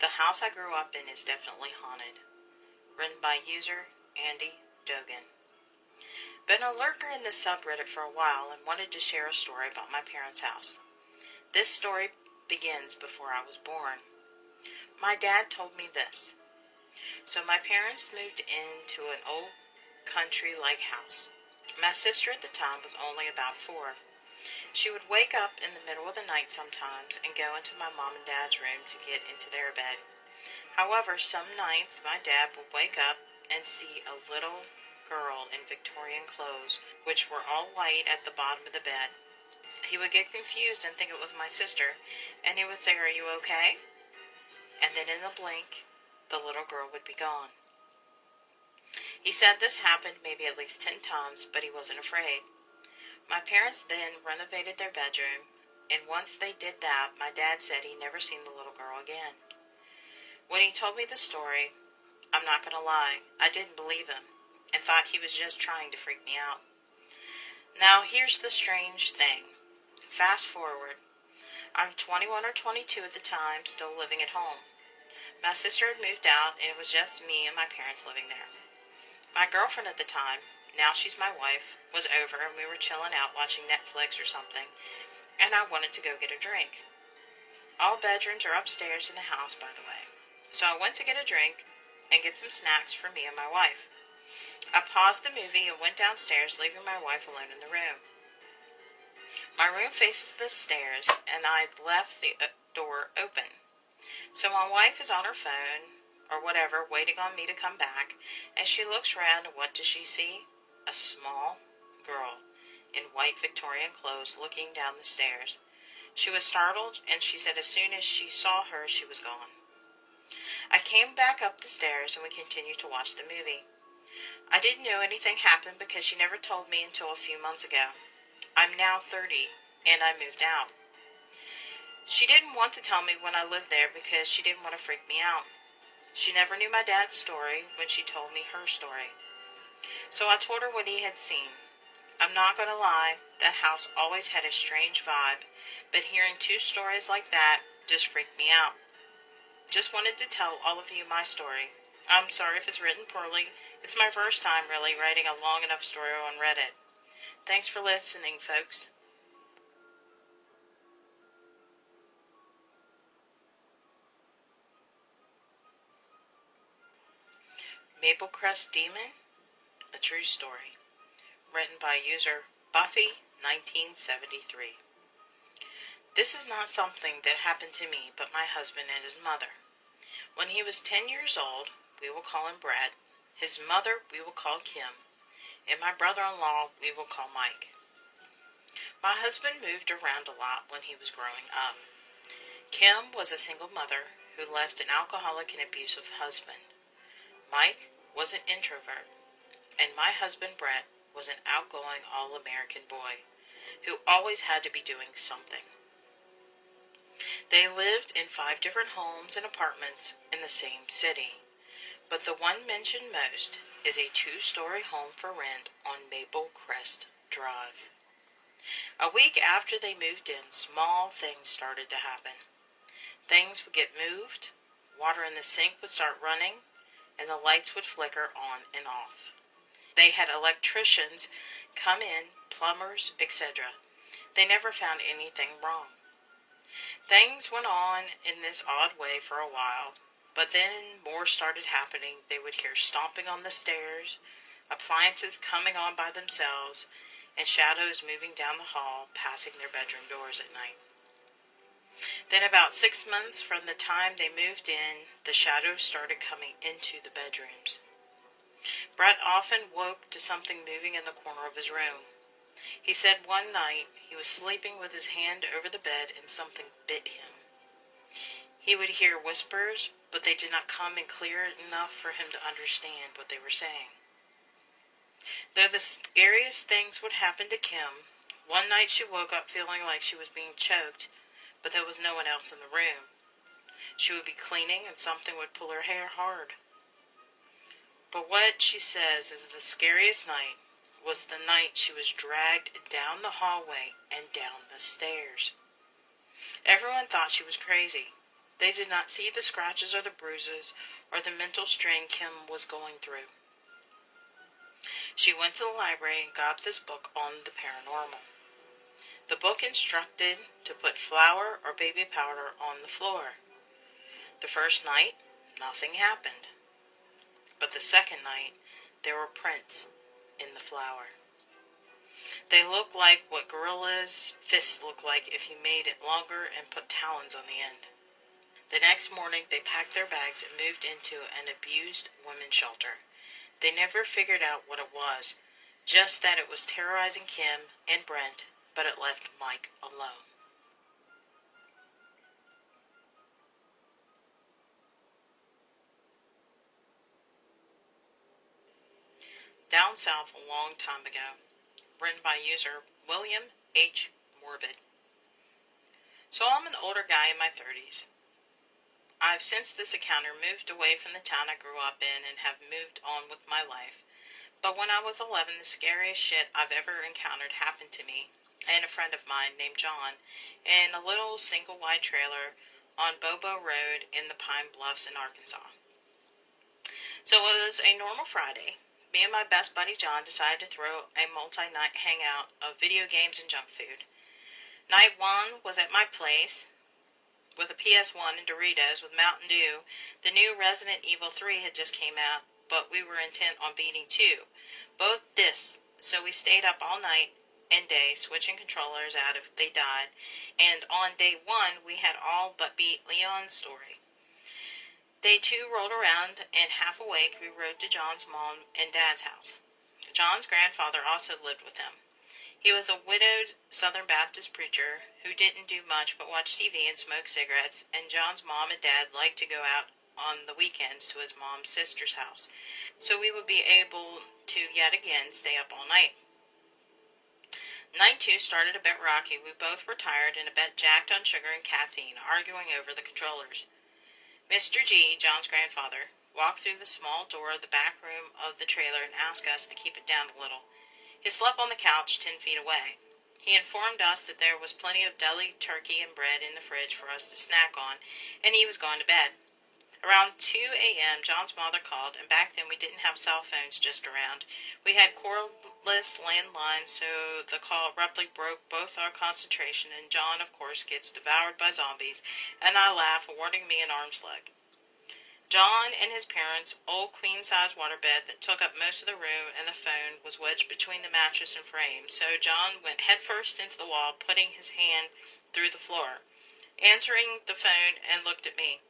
The house I grew up in is definitely haunted. Written by user Andydoogan. Been a lurker in this subreddit for a while and wanted to share a story about my parents' house. This story begins before I was born. My dad told me this. So my parents moved into an old country-like house. My sister at the time was only about 4. She would wake up in the middle of the night sometimes and go into my mom and dad's room to get into their bed. However, some nights my dad would wake up and see a little girl in Victorian clothes, which were all white, at the bottom of the bed. He would get confused and think it was my sister, and he would say, "Are you okay?" And then in a blink, the little girl would be gone. He said this happened maybe at least 10 times, but he wasn't afraid. My parents then renovated their bedroom, and once they did that, my dad said he never seen the little girl again. When he told me the story, I'm not going to lie, I didn't believe him, and thought he was just trying to freak me out. Now here's the strange thing. Fast forward. I'm 21 or 22 at the time, still living at home. My sister had moved out, and it was just me and my parents living there. My girlfriend at the time, now she's my wife, was over, and we were chilling out watching Netflix or something, and I wanted to go get a drink. All bedrooms are upstairs in the house, by the way. So I went to get a drink and get some snacks for me and my wife. I paused the movie and went downstairs, leaving my wife alone in the room. My room faces the stairs, and I'd left the door open. So my wife is on her phone, or whatever, waiting on me to come back, and she looks around, and what does she see? A small girl in white Victorian clothes looking down the stairs. She was startled, and she said as soon as she saw her, she was gone. I came back up the stairs, and we continued to watch the movie. I didn't know anything happened because she never told me until a few months ago. I'm now 30, and I moved out. She didn't want to tell me when I lived there because she didn't want to freak me out. She never knew my dad's story when she told me her story. So I told her what he had seen. I'm not going to lie, that house always had a strange vibe, but hearing 2 stories like that just freaked me out. Just wanted to tell all of you my story. I'm sorry if it's written poorly. It's my first time really writing a long enough story on Reddit. Thanks for listening, folks. Maple Crest Demon, a true story. Written by user Buffy1973. This is not something that happened to me, but my husband and his mother. When he was 10 years old, we will call him Brad. His mother we will call Kim, and my brother-in-law we will call Mike. My husband moved around a lot when he was growing up. Kim was a single mother who left an alcoholic and abusive husband. Mike was an introvert, and my husband Brett was an outgoing all-American boy who always had to be doing something. They lived in 5 different homes and apartments in the same city, but the one mentioned most is a 2-story home for rent on Maple Crest Drive. A week after they moved in, small things started to happen. Things would get moved, water in the sink would start running, and the lights would flicker on and off. They had electricians come in, plumbers, etc. They never found anything wrong. Things went on in this odd way for a while, but then more started happening. They would hear stomping on the stairs, appliances coming on by themselves, and shadows moving down the hall, passing their bedroom doors at night. Then about 6 months from the time they moved in, the shadows started coming into the bedrooms. Brett often woke to something moving in the corner of his room. He said one night he was sleeping with his hand over the bed and something bit him. He would hear whispers, but they did not come in clear enough for him to understand what they were saying. Though the scariest things would happen to Kim, one night she woke up feeling like she was being choked, but there was no one else in the room. She would be cleaning and something would pull her hair hard. But what she says is the scariest night was the night she was dragged down the hallway and down the stairs. Everyone thought she was crazy. They did not see the scratches or the bruises or the mental strain Kim was going through. She went to the library and got this book on the paranormal. The book instructed to put flour or baby powder on the floor. The first night, nothing happened. But the second night, there were prints in the flour. They looked like what gorillas' fists look like if you made it longer and put talons on the end. The next morning, they packed their bags and moved into an abused women's shelter. They never figured out what it was, just that it was terrorizing Kim and Brent, but it left Mike alone. Down South a long time ago. Written by user WilliamHMorbid. So I'm an older guy in my 30s. I've since this encounter moved away from the town I grew up in and have moved on with my life. But when I was 11, the scariest shit I've ever encountered happened to me and a friend of mine named John in a little single-wide trailer on Bobo Road in the Pine Bluffs in Arkansas. So it was a normal Friday. Me and my best buddy John decided to throw a multi-night hangout of video games and junk food. Night 1 was at my place with a PS1 and Doritos with Mountain Dew. The new Resident Evil 3 had just came out, but we were intent on beating 2, both discs, so we stayed up all night and day switching controllers out if they died, and on day 1 we had all but beat Leon's story. Day 2 rolled around, and half awake, we rode to John's mom and dad's house. John's grandfather also lived with him. He was a widowed Southern Baptist preacher who didn't do much but watch TV and smoke cigarettes, and John's mom and dad liked to go out on the weekends to his mom's sister's house, so we would be able to yet again stay up all night. Night 2 started a bit rocky. We both were tired and a bit jacked on sugar and caffeine, arguing over the controllers. Mr. G, John's grandfather, walked through the small door of the back room of the trailer and asked us to keep it down a little. He slept on the couch 10 feet away. He informed us that there was plenty of deli turkey and bread in the fridge for us to snack on, and he was going to bed. Around 2 a.m., John's mother called, and back then we didn't have cell phones just around. We had cordless landlines, so the call abruptly broke both our concentration, and John, of course, gets devoured by zombies, and I laugh, awarding me an arm's length. John and his parents' old queen-size waterbed that took up most of the room, and the phone was wedged between the mattress and frame, so John went headfirst into the wall, putting his hand through the floor, answering the phone, and looked at me.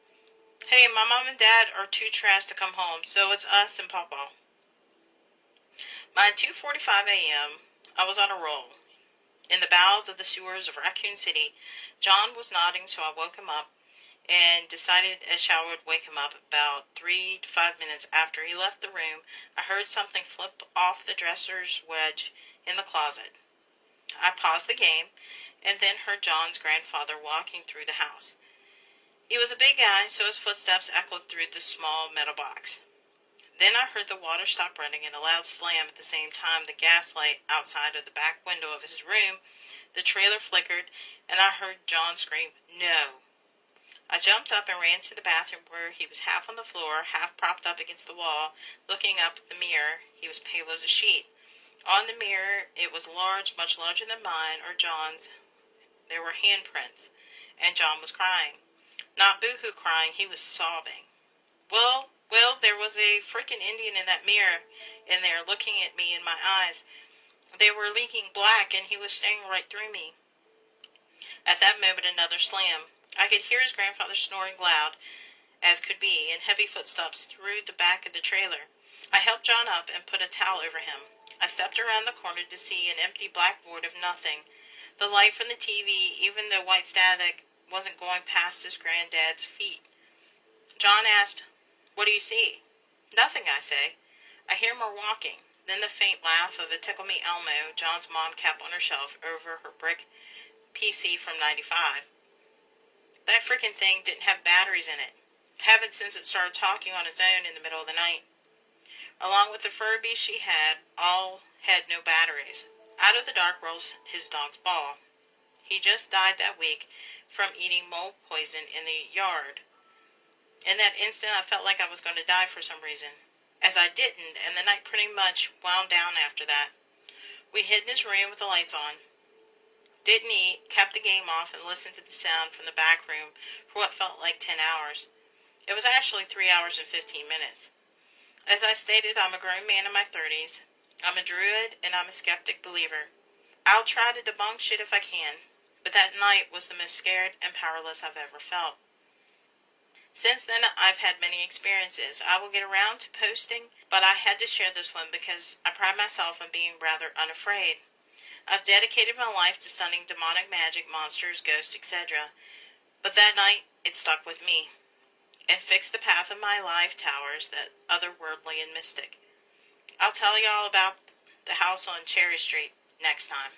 "Hey, my mom and dad are too trash to come home, so it's us and Papa." By 2:45 a.m., I was on a roll. In the bowels of the sewers of Raccoon City, John was nodding, so I woke him up and decided a shower would wake him up. About 3 to 5 minutes after he left the room, I heard something flip off the dresser's wedge in the closet. I paused the game and then heard John's grandfather walking through the house. He was a big guy, so his footsteps echoed through the small metal box. Then I heard the water stop running and a loud slam at the same time. The gas light outside of the back window of his room, the trailer flickered, and I heard John scream, "No!" I jumped up and ran to the bathroom where he was half on the floor, half propped up against the wall, looking up at the mirror. He was pale as a sheet. On the mirror, it was large, much larger than mine or John's. There were handprints, and John was crying. Not boo-hoo crying, he was sobbing. Well, there was a frickin' Indian in that mirror in there looking at me in my eyes. They were leaking black, and he was staring right through me. At that moment, another slam. I could hear his grandfather snoring loud as could be, and heavy footsteps through the back of the trailer. I helped John up and put a towel over him. I stepped around the corner to see an empty black void of nothing. The light from the TV, even the white static, wasn't going past his granddad's feet. John asked, "What do you see?" "Nothing," I say. I hear more walking, then the faint laugh of a Tickle Me Elmo John's mom kept on her shelf over her brick PC from '95. That frickin' thing didn't have batteries in it. Haven't since it started talking on its own in the middle of the night. Along with the Furby she had, all had no batteries. Out of the dark rolls his dog's ball. He just died that week from eating mold poison in the yard. In that instant, I felt like I was going to die for some reason. As I didn't, and the night pretty much wound down after that. We hid in his room with the lights on. Didn't eat, kept the game off, and listened to the sound from the back room for what felt like 10 hours. It was actually 3 hours and 15 minutes. As I stated, I'm a grown man in my 30s. I'm a druid, and I'm a skeptic believer. I'll try to debunk shit if I can, but that night was the most scared and powerless I've ever felt. Since then, I've had many experiences. I will get around to posting, but I had to share this one because I pride myself on being rather unafraid. I've dedicated my life to stunning demonic magic, monsters, ghosts, etc. But that night, it stuck with me and fixed the path of my life towers that otherworldly and mystic. I'll tell you all about the house on Cherry Street next time.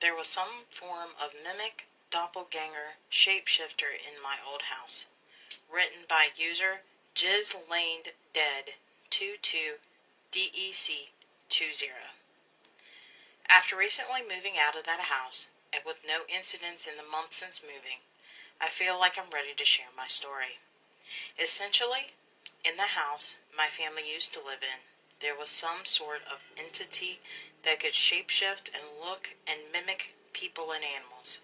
There was some form of mimic, doppelganger, shapeshifter in my old house. Written by user JizzLaned22DEC20. After recently moving out of that house, and with no incidents in the month since moving, I feel like I'm ready to share my story. Essentially, in the house my family used to live in, there was some sort of entity that could shapeshift and look and mimic people and animals.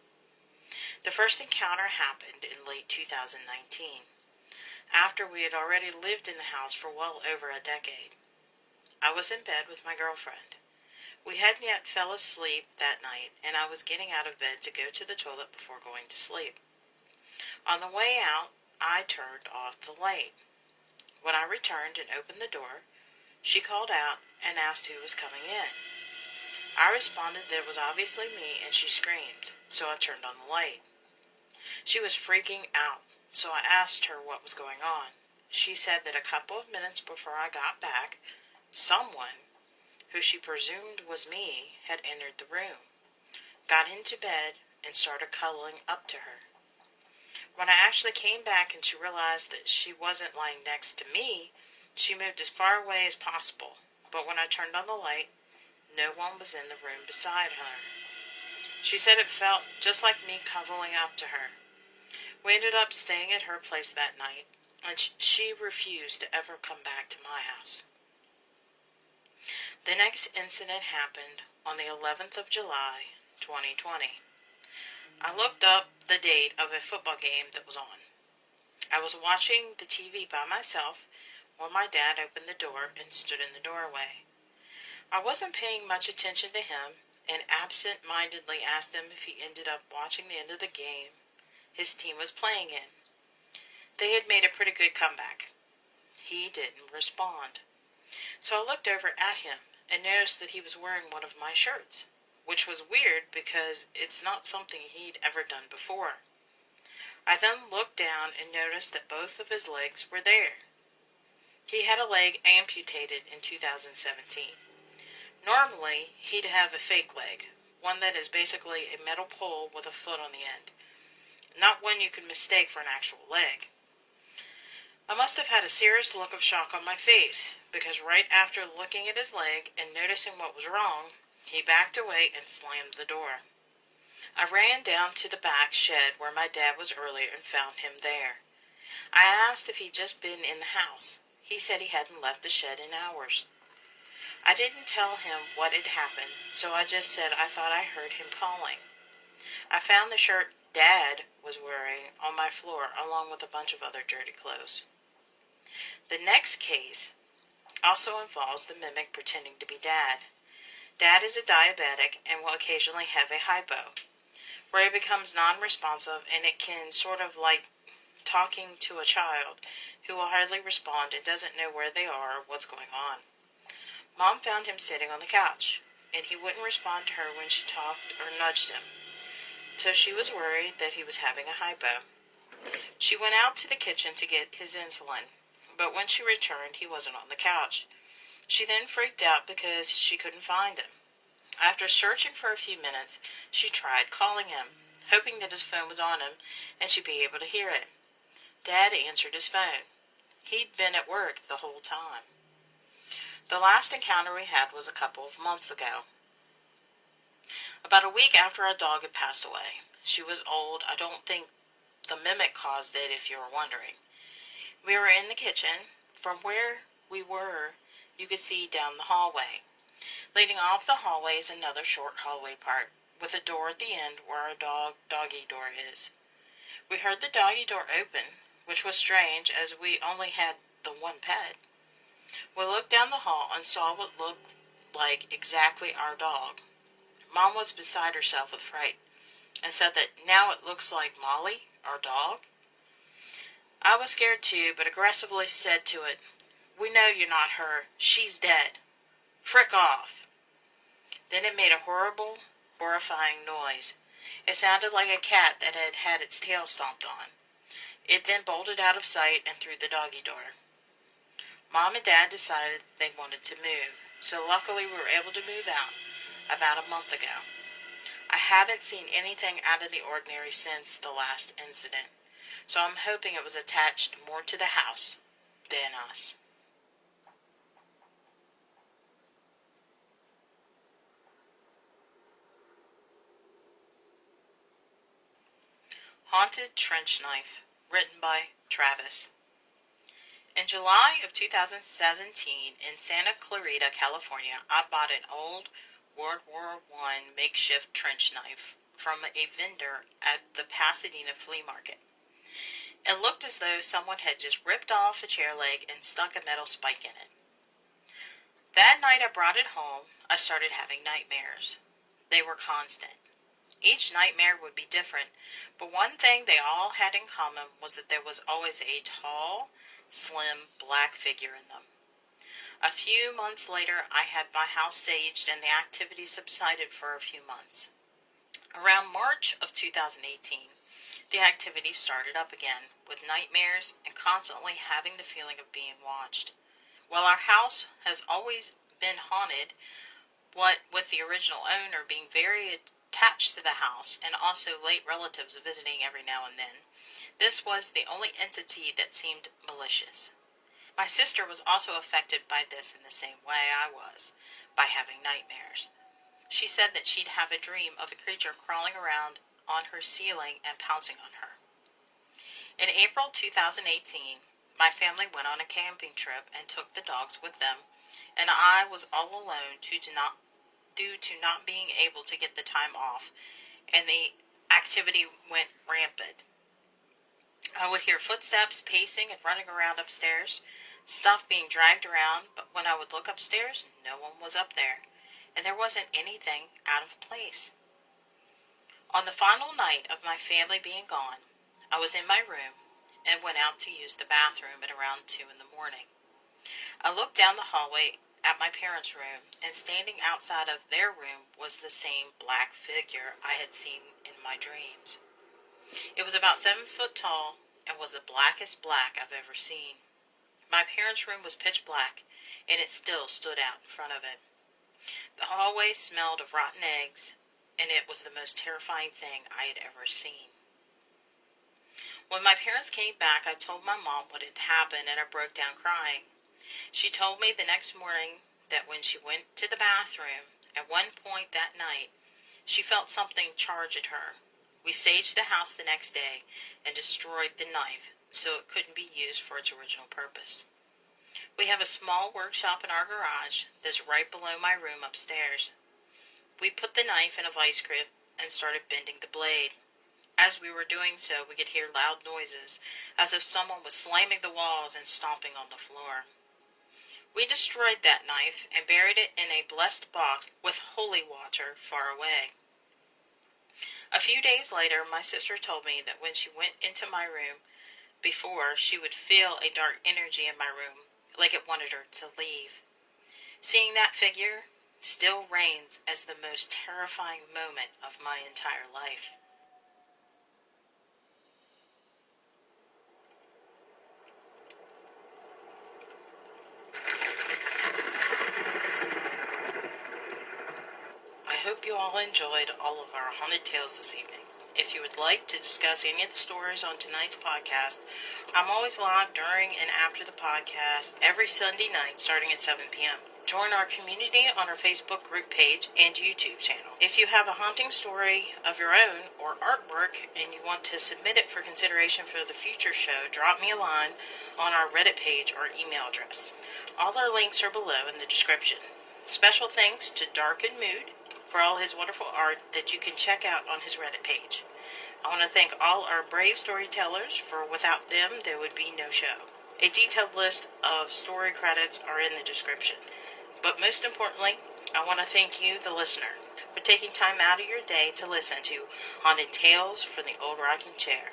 The first encounter happened in late 2019, after we had already lived in the house for well over a decade. I was in bed with my girlfriend. We hadn't yet fell asleep that night, and I was getting out of bed to go to the toilet before going to sleep. On the way out, I turned off the light. When I returned and opened the door, she called out and asked who was coming in. I responded that it was obviously me, and she screamed, so I turned on the light. She was freaking out, so I asked her what was going on. She said that a couple of minutes before I got back, someone, who she presumed was me, had entered the room, got into bed, and started cuddling up to her. When I actually came back and she realized that she wasn't lying next to me, she moved as far away as possible, but when I turned on the light, no one was in the room beside her. She said it felt just like me cuddling up to her. We ended up staying at her place that night, and she refused to ever come back to my house. The next incident happened on the 11th of July, 2020. I looked up the date of a football game that was on. I was watching the TV by myself when my dad opened the door and stood in the doorway. I wasn't paying much attention to him and absent-mindedly asked him if he ended up watching the end of the game his team was playing in. They had made a pretty good comeback. He didn't respond. So I looked over at him and noticed that he was wearing one of my shirts, which was weird because it's not something he'd ever done before. I then looked down and noticed that both of his legs were there. He had a leg amputated in 2017. Normally, he'd have a fake leg, one that is basically a metal pole with a foot on the end, not one you can mistake for an actual leg. I must have had a serious look of shock on my face, because right after looking at his leg and noticing what was wrong, he backed away and slammed the door. I ran down to the back shed where my dad was earlier and found him there. I asked if he'd just been in the house. He said he hadn't left the shed in hours. I didn't tell him what had happened, so I just said I thought I heard him calling. I found the shirt Dad was wearing on my floor along with a bunch of other dirty clothes. The next case also involves the mimic pretending to be Dad. Dad is a diabetic and will occasionally have a hypo, where he becomes non-responsive, and it can sort of like talking to a child who will hardly respond and doesn't know where they are or what's going on. Mom found him sitting on the couch, and he wouldn't respond to her when she talked or nudged him, so she was worried that he was having a hypo. She went out to the kitchen to get his insulin, but when she returned, he wasn't on the couch. She then freaked out because she couldn't find him. After searching for a few minutes, she tried calling him, hoping that his phone was on him and she'd be able to hear it. Dad answered his phone. He'd been at work the whole time. The last encounter we had was a couple of months ago. About a week after our dog had passed away. She was old. I don't think the mimic caused it, if you were wondering. We were in the kitchen. From where we were, you could see down the hallway. Leading off the hallway is another short hallway part, with a door at the end where our doggy door is. We heard the doggy door open, which was strange as we only had the one pet. We looked down the hall and saw what looked like exactly our dog. Mom was beside herself with fright and said that now it looks like Molly, our dog. I was scared too, but aggressively said to it, "We know you're not her. She's dead. Frick off." Then it made a horrible, horrifying noise. It sounded like a cat that had had its tail stomped on. It then bolted out of sight and through the doggy door. Mom and Dad decided they wanted to move, so luckily we were able to move out about a month ago. I haven't seen anything out of the ordinary since the last incident, so I'm hoping it was attached more to the house than us. Haunted Trench Knife, written by Travis. In July of 2017, in Santa Clarita, California, I bought an old World War I makeshift trench knife from a vendor at the Pasadena flea market. It looked as though someone had just ripped off a chair leg and stuck a metal spike in it. That night I brought it home, I started having nightmares. They were constant. Each nightmare would be different, but one thing they all had in common was that there was always a tall, slim, black figure in them. A few months later, I had my house saged and the activity subsided for a few months. Around March of 2018, the activity started up again, with nightmares and constantly having the feeling of being watched. While our house has always been haunted, what with the original owner being very attached to the house and also late relatives visiting every now and then, this was the only entity that seemed malicious. My sister was also affected by this in the same way I was, by having nightmares. She said that she'd have a dream of a creature crawling around on her ceiling and pouncing on her. In April 2018, my family went on a camping trip and took the dogs with them, and I was all alone due to not being able to get the time off, and the activity went rampant. I would hear footsteps, pacing, and running around upstairs, stuff being dragged around, but when I would look upstairs, no one was up there, and there wasn't anything out of place. On the final night of my family being gone, I was in my room and went out to use the bathroom at around 2 in the morning. I looked down the hallway at my parents' room, and standing outside of their room was the same black figure I had seen in my dreams. It was about 7 foot tall and was the blackest black I've ever seen. My parents' room was pitch black, and it still stood out in front of it. The hallway smelled of rotten eggs, and it was the most terrifying thing I had ever seen. When my parents came back, I told my mom what had happened, and I broke down crying. She told me the next morning that when she went to the bathroom, at one point that night, she felt something charge at her. We saged the house the next day and destroyed the knife so it couldn't be used for its original purpose. We have a small workshop in our garage that's right below my room upstairs. We put the knife in a vice grip and started bending the blade. As we were doing so, we could hear loud noises, as if someone was slamming the walls and stomping on the floor. We destroyed that knife and buried it in a blessed box with holy water far away. A few days later, my sister told me that when she went into my room before, she would feel a dark energy in my room, like it wanted her to leave. Seeing that figure still reigns as the most terrifying moment of my entire life. I hope you all enjoyed all of our haunted tales this evening. If you would like to discuss any of the stories on tonight's podcast, I'm always live during and after the podcast every Sunday night starting at 7 p.m. Join our community on our Facebook group page and YouTube channel. If you have a haunting story of your own or artwork and you want to submit it for consideration for the future show, drop me a line on our Reddit page or email address. All our links are below in the description. Special thanks to Darkened Mood for all his wonderful art that you can check out on his Reddit page. I want to thank all our brave storytellers, for without them there would be no show. A detailed list of story credits are in the description. But most importantly, I want to thank you, the listener, for taking time out of your day to listen to Haunted Tales from the Old Rocking Chair.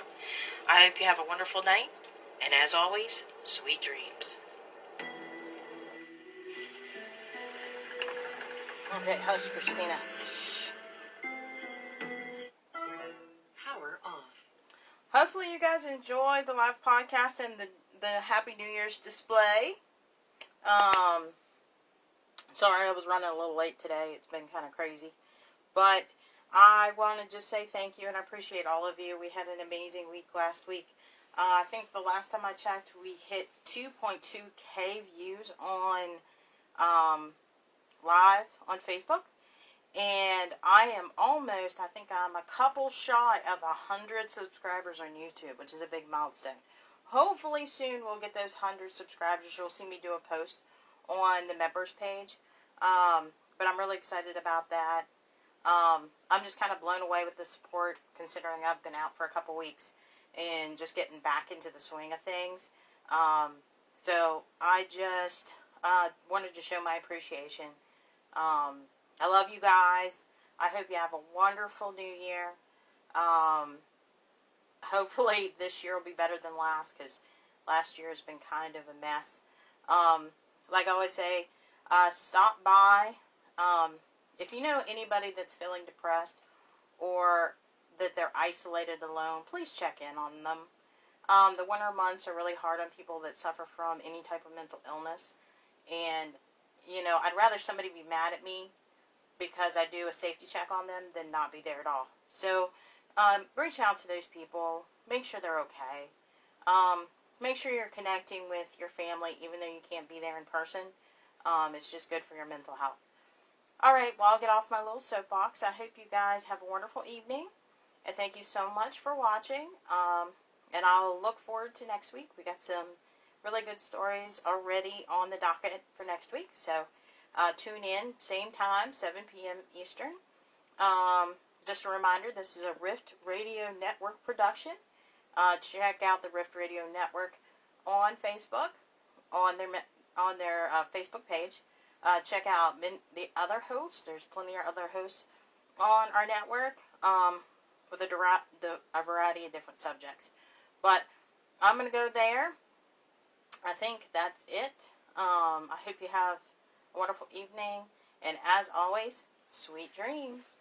I hope you have a wonderful night, and as always, sweet dreams. Okay, hush, Christina. Shh.
Power off.
Hopefully you guys enjoyed the live podcast and the Happy New Year's display. Sorry I was running a little late today. It's been kind of crazy. But I want to just say thank you and I appreciate all of you. We had an amazing week last week. I think the last time I checked, we hit 2.2k views on live on Facebook. And I am almost, I think I'm a couple shy of 100 subscribers on YouTube, which is a big milestone. Hopefully soon we'll get those 100 subscribers. You'll see me do a post on the members page. But I'm really excited about that. I'm just kind of blown away with the support, considering I've been out for a couple weeks and just getting back into the swing of things. So I wanted to show my appreciation. I love you guys. I hope you have a wonderful new year. Hopefully this year will be better than last, because last year has been kind of a mess. Like I always say, stop by. If you know anybody that's feeling depressed or that they're isolated alone, please check in on them. The winter months are really hard on people that suffer from any type of mental illness. And, you know, I'd rather somebody be mad at me because I do a safety check on them than not be there at all. So, reach out to those people. Make sure they're okay. Make sure you're connecting with your family even though you can't be there in person. It's just good for your mental health. Alright, well, I'll get off my little soapbox. I hope you guys have a wonderful evening. And thank you so much for watching. And I'll look forward to next week. We got some really good stories already on the docket for next week. So, tune in, same time, 7 p.m. Eastern. Just a reminder, this is a Rift Radio Network production. Check out the Rift Radio Network on Facebook, on their Facebook page. Check out the other hosts. There's plenty of other hosts on our network with a variety of different subjects. But I'm going to go there. I think that's it. I hope you have a wonderful evening. And as always, sweet dreams.